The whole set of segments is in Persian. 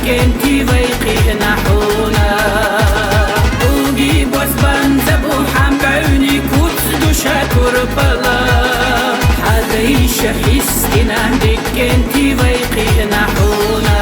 كنتي ويقي نحونا وجي بوسبان زبو حم بعوني كوت شاكر بلا حديش حسنا كنتي ويقي نحونا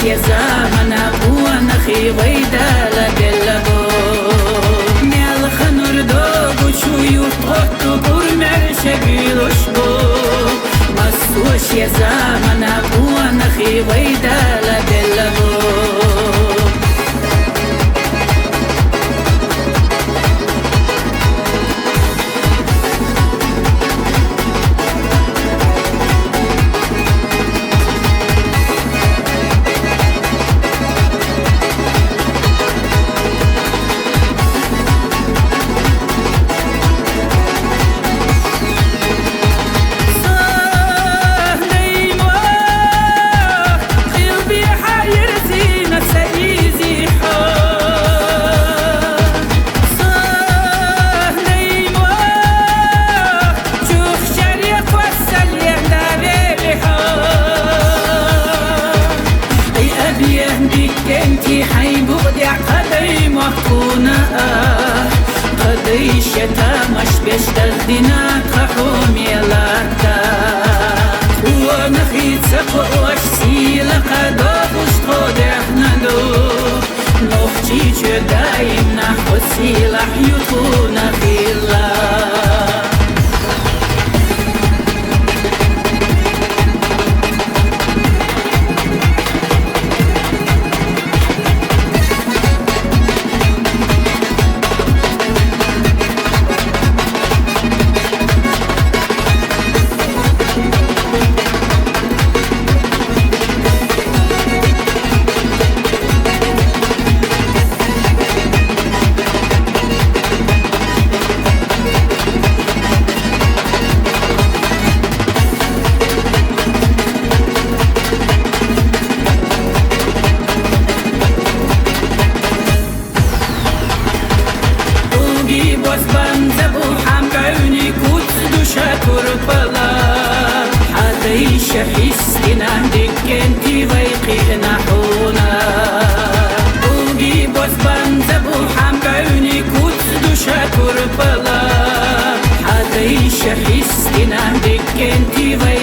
يا زمنا وانا خي ويدالا بلبو نال خنور دوغو شويو طوتو برمر شبيلوش بو مسوش يا زمنا وانا خي ويدالا بلبو كنتي حيبودع قدي محكونا قدي شتامش بشتغدنا قحوم يلاتا ونخيت سقوش سيلا قدوش تودعنا دو نوحجي جدايم نحو سيلا حيوتونا خيلا بوسبان زبو حم بعوني كوت شاكر بلا حديش حسنا كنتي ويقي نحونا وجي بوسبان زبو حم بعوني كوت شاكر بلا حديش حسنا كنتي ويقي